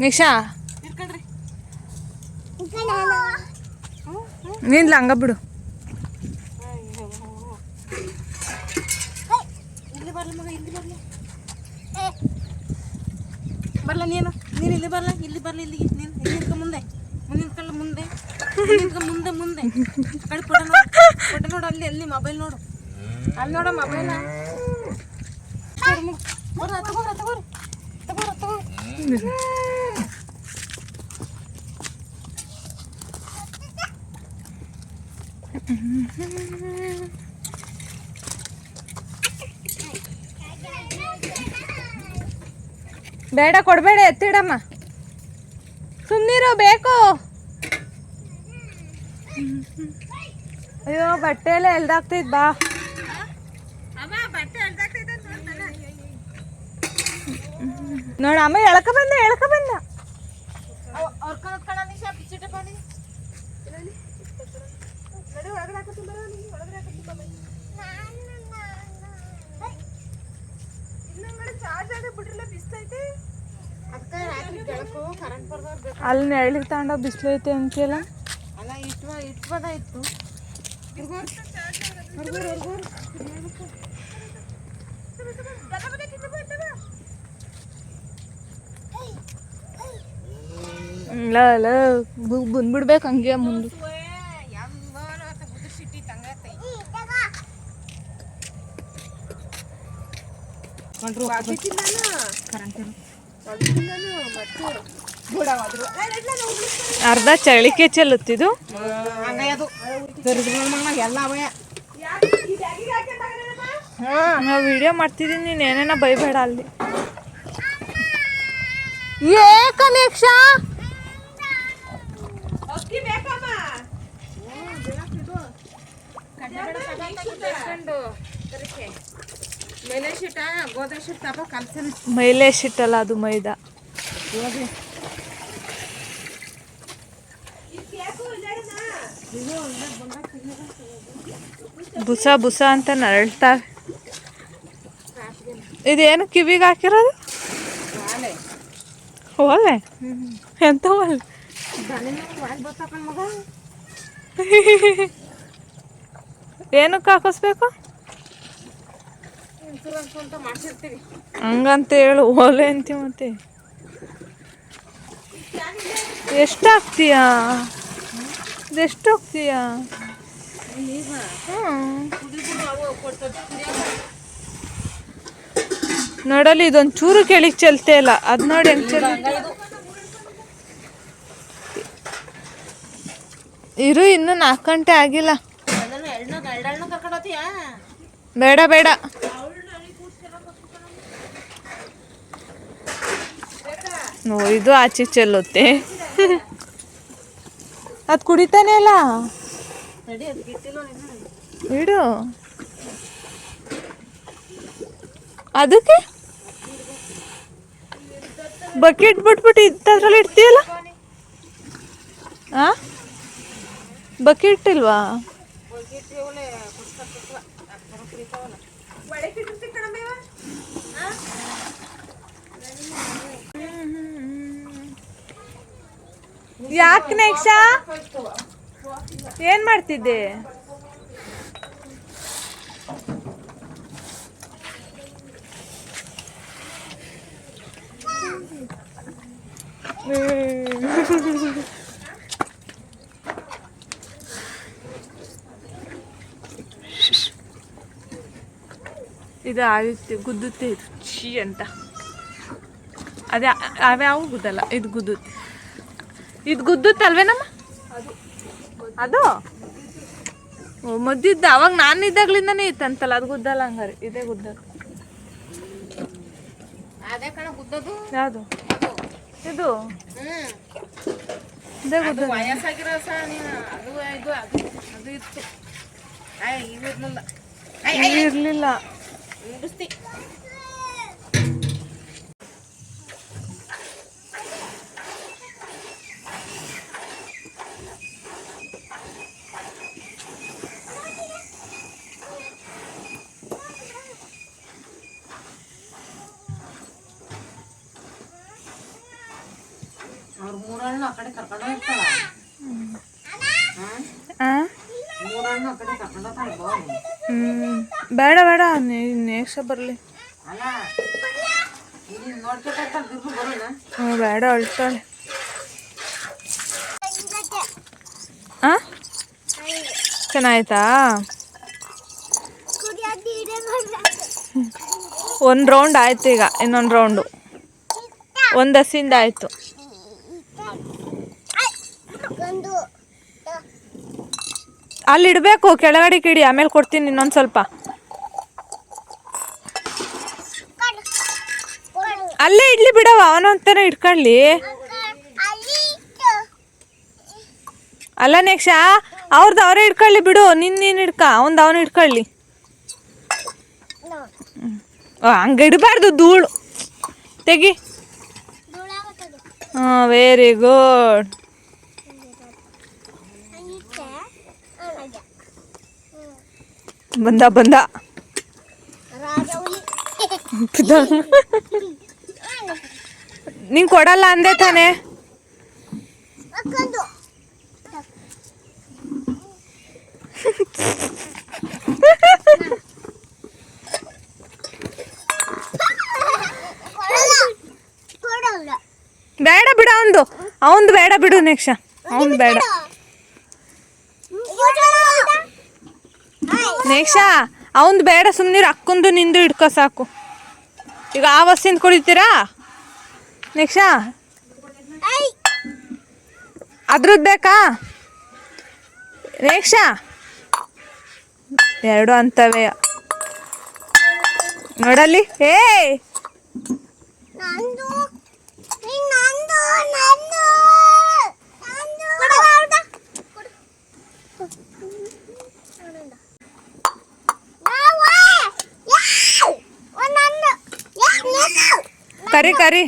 ನಿಶಾ ನಿಲ್ಲ ಹಂಗ ಬಿಡು. ಬರ್ಲ ನೀನು ಇಲ್ಲಿ ಬರ್ಲ ಇಲ್ಲಿಗೆ ನೀನು ನಿಂತ್ಕ ಮುಂದೆ ಮುಂದೆ ಮುಂದೆ ಕಡೆ ಫೋಟೋ ನೋಡು ಅಲ್ಲಿ ಮೊಬೈಲ್ ನೋಡು ಅಲ್ಲಿ ನೋಡ ಮೊಬೈಲ್ ತಗೋರಿ ಬೇಡ ಕೊಡಬೇಡ ಎತ್ತಿಡಮ್ಮ ಸುಮ್ಮನಿರು ಬೇಕು. ಅಯ್ಯೋ ಬಟ್ಟೆ ಎಲ್ಲ ಎಲ್ದಾಗ್ತೈತ್ ಬಾ. ನೋಡ ಅಮ್ಮ ಎಳ್ಕ ಬಂದ ಅಲ್ಲಿ ನೆರಳಿಗೆ ತಗೊಂಡ ಬಿಸಿಲು ಐತೆ ಅಂತೀಯಲ್ಲ. ಅಲ್ಲ ಇಟ್ಟು ಇತ್ತು ಇಲ್ಲ ಬಂದ್ಬಿಡ್ಬೇಕು ಹಂಗೆ ಮುಂದೆ. ಅರ್ಧ ಚಳಿಕೆ ಚೆಲ್ಲುತ್ತಿದ್ದು ನಾವು ವಿಡಿಯೋ ಮಾಡ್ತಿದ್ದೀನಿ, ನೀನು ಏನೇನ ಬೈಬೇಡ ಅಲ್ಲಿ. ಏಕನೇಕ್ಷ ಮೈಲೆ ಶಿಟ್ಟಲ್ಲ ಅದು ಮೈದಾ. ಬುಸ ಅಂತ ನರಳ್ತಾವೆ. ಇದೇನು ಕಿವಿಗೆ ಹಾಕಿರೋದು? ಓಲೆ ಎಂತ ಓಲೆ? ಏನಕ್ಕೆ ಹಾಕಿಸ್ಬೇಕು ಹಂಗಂತ ಹೇಳು. ಓಲೆ ಅಂತೀವಿ ಮತ್ತೆ. ಎಷ್ಟು ಹಾಕ್ತೀಯಾ? ಇದೆಷ್ಟು ಹೋಗ್ತೀಯಾ? ನೋಡಲ್ಲಿ ಇದೊಂದು ಚೂರು ಕೆಳಗೆ ಚೆಲ್ತೆ ಇಲ್ಲ. ಅದು ನೋಡಿ ಹೆಂಗೆ ಚೆಲ್. ಇರು ಇನ್ನೂ 4 ಗಂಟೆ ಆಗಿಲ್ಲ. ಬೇಡ ಇದು ಆಚೆ ಚೆಲ್ಲುತ್ತೆ. ಅದು ಕುಡಿತಾನೆ ಅಲ್ಲ ಇಡು. ಅದಕ್ಕೆ ಬಕೆಟ್ ಬಿಟ್ಬಿಟ್ಟು ಇದ್ರಲ್ಲಿ ಇಡ್ತೀಯಲ್ಲ. ಬಕೆಟ್ ಇಲ್ವಾ? ಯಾಕೆ ನೆಕ್ಸ ಏನ್ ಮಾಡ್ತಿದ್ದೆ? ಇದು ಆಗುತ್ತೆ ಗುದ್ದುತ್ತೆ ಇದು ಛೀ ಅಂತ. ಅದೇ ಅವ್ಯಾವು ಗುದ್ದಲ್ಲ, ಇದು ಗುದ್ದುತ್ತೆ. ಇದು ಗುದ್ದುತ್ತಲ್ವೇನಮ್ಮ ಅದು? ಓ ಮದ್ದಿದ್ದ ಅವಾಗ ನಾನು ಇದ್ದಾಗ್ಲಿಂದನೇ ಇತ್ತಂತಲ್ಲ. ಅದು ಗುದ್ದಲ್ಲ ಹಂಗಾರೆ. ಇದೇ ಗುದ್ದದು. ಯಾವುದು ಇದು? ಇದೇ ಗುದ್ದದು. ಇರ್ಲಿಲ್ಲ. ಮೂರಣ್ಣ ಆ ಕಡೆ ಕರ್ಕೊಂಡು ಹೋಗ್ತಾಳ. ಮೂರಣ್ಣ ಆ ಕಡೆ ಕರ್ಕೊಂಡು ಹೋಗ್ತಾಳೆ ಬಾವು. ಬೇಡ ಬೇಡ ನೆಕ್ಸ್ಟ್ ಬರಲಿ. ಅಲ್ಲ ಇಲ್ಲಿ ನೋಡ್ಕೊತಾ ಬಿರ್ಬು ಬರೋಣ. ಬೇಡ ಅಳ್ತಾಳೆ. ಹಾಂ ಚೆನ್ನಾಯ್ತಾ? ಒಂದು ರೌಂಡ್ ಆಯ್ತು, ಈಗ ಇನ್ನೊಂದು ರೌಂಡು. ಒಂದು ಹಸಿಂದ ಆಯಿತು. ಅಲ್ಲಿ ಇಡಬೇಕು, ಕೆಳಗಡೆ ಕಿಡಿ, ಆಮೇಲೆ ಕೊಡ್ತೀನಿ ಇನ್ನೊಂದು ಸ್ವಲ್ಪ. ಅಲ್ಲೇ ಇಡ್ಲಿ ಬಿಡವ, ಅವನಂತಾನೆ ಇಟ್ಕೊಳ್ಳಿ. ಅಲ್ಲ ನೆಕ್ಸ್ಟ್ ಅವ್ರದ್ದು ಅವರೇ ಇಟ್ಕೊಳ್ಳಿ ಬಿಡು. ನೀನು ಇಡ್ಕ, ಅವನು ಇಟ್ಕೊಳ್ಳಿ. ಹಂಗೆ ಇಡಬಾರ್ದು, ಧೂಳು ತೆಗಿ. ಹಾಂ ವೆರಿ ಗುಡ್. ಬಂದ ಬಂದ ನೀನು ಕೊಡಲ್ಲ ಅಂದೆ ತಾನೆ. ಬೇಡ ಬಿಡು, ಅವಂದು ಬೇಡ ಬಿಡು. ನೆಕ್ಸ್ಟ್ ಅವನು ಬೇಡ. ನೆಕ್ಸ್ಟ್ ಅವಂದು ಬೇಡ, ಸುಮ್ಮನೆ ಅಕ್ಕಂದು ನಿಂದು ಇಡ್ಕೊ ಸಾಕು. ಈಗ ಆ ವಸ್ತಿಂದ ಕುಡಿತೀರಾ? ನೆಕ್ಸ್ಟ್ ಅದ್ರದ್ದು ಬೇಕಾ? ನೆಕ್ಸ್ಟ್ ಎರಡು ಅಂತವೇ ನೋಡಲ್ಲಿ. ಏ ಕರಿ ಕರಿ.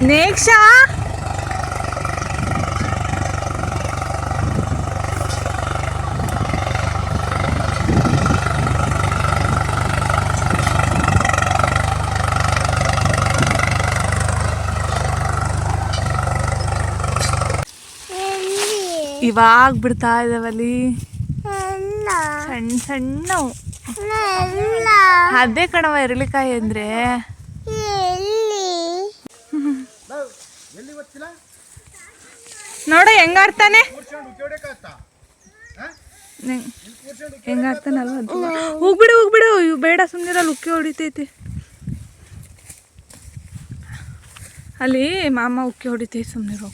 ನೆಕ್ಸ್ಟ್ ಇವಾಗ ಬಿಡ್ತಾ ಇದಾವಲ್ಲಿ ಸಣ್ಣ ಸಣ್ಣವು. ಅದೇ ಕಣವ ಎರಳಿಕಾಯಿ ಅಂದ್ರೆ. ನೋಡ ಹೆಂಗಾಡ್ತಾನೆ, ಹೆಂಗಾಡ್ತಾನಲ್ವ. ಹೋಗ್ಬಿಡು ಹೋಗ್ಬಿಡು, ಇವು ಬೇಡ, ಸುಮ್ಮನಿರಲ್ಲ, ಉಕ್ಕಿ ಹೊಡಿತೈತಿ ಅಲ್ಲಿ. ಮಾಮ ಉಕ್ಕಿ ಹೊಡಿತೈತಿ, ಸುಮ್ಮನಿರು.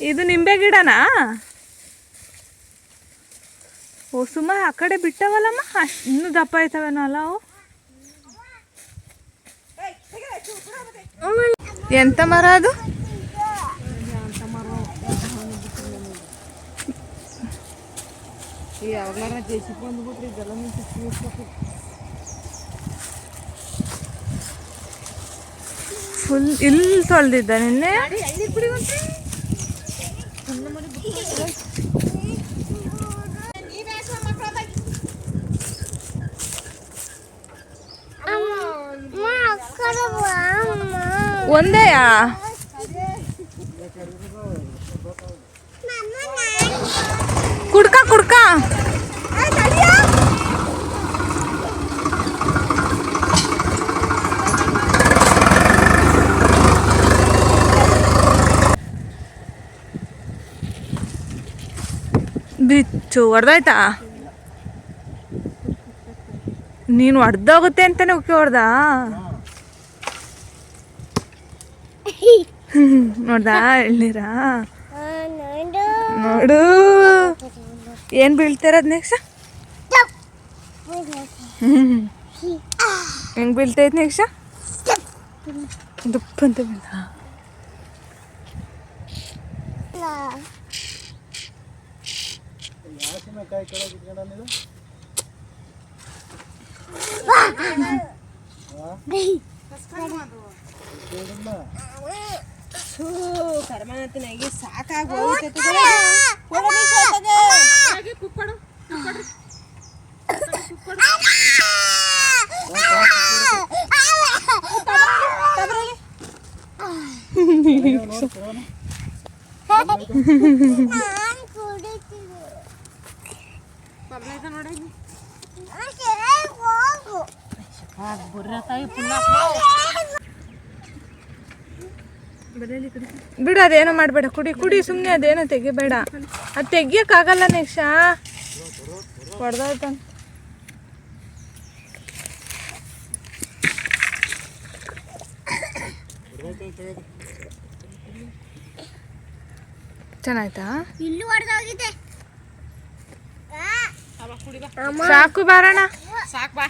ಇದು ನಿಂಬೆ ಗಿಡನಾ? ಓ ಸುಮ್ಮ ಆ ಕಡೆ ಬಿಟ್ಟವಲ್ಲಮ್ಮ, ಇನ್ನೂ ದಪ್ಪ ಆಯ್ತವೇನೋ ಅಲ್ಲ ಅವು. ಎಂತ ಮರ ಅದು? ಫುಲ್ ಇಲ್ಲಿ ತೊಳೆದಿದ್ದ ನಿನ್ನೆ. ಒಂದೇಯಾ? ಕುಡ್ಕ ಕುಡ್ಕ. ಬಿಚ್ಚು ಹೊಡೆದಾಯ್ತಾ? ನೀನು ಹೊಡೆದೋಗುತ್ತೆ ಅಂತಾನೆ ಉಕ್ಕಿ ಹೊಡೆದ. ನೋಡ್ದಾ ಎಳ್ನೀರ? ನೋಡು ಏನು ಬೀಳ್ತಿರೋದು ನೆಕ್ಸ್ಟ್. ಹೆಂಗೆ ಬೀಳ್ತೈತೆ ನೆಕ್ಸ್ಟ್? ದುಪ್ಪ ಅಂತ ಬೀಳ. ಕರ್ಮನತ್ತಿನಾಗಿ ಸಾಕಾಗಿ ಕುಕ್ಕೊಡು ಬಿಡು, ಅದೇನೋ ಮಾಡಬೇಡ, ಕುಡಿ ಕುಡಿ ಸುಮ್ಮನೆ, ಅದೇನೋ ತೆಗಿಬೇಡ, ಅದು ತೆಗಿಯೋಕ್ಕಾಗಲ್ಲ ನೆಕ್ಸ್ಟಾ ಹೊಡೆದೋಯ್ತ. ಚೆನ್ನಾಯ್ತಾ? ಸಾಕು ಬಾರಣ, ಸಾಕು ಬಾ.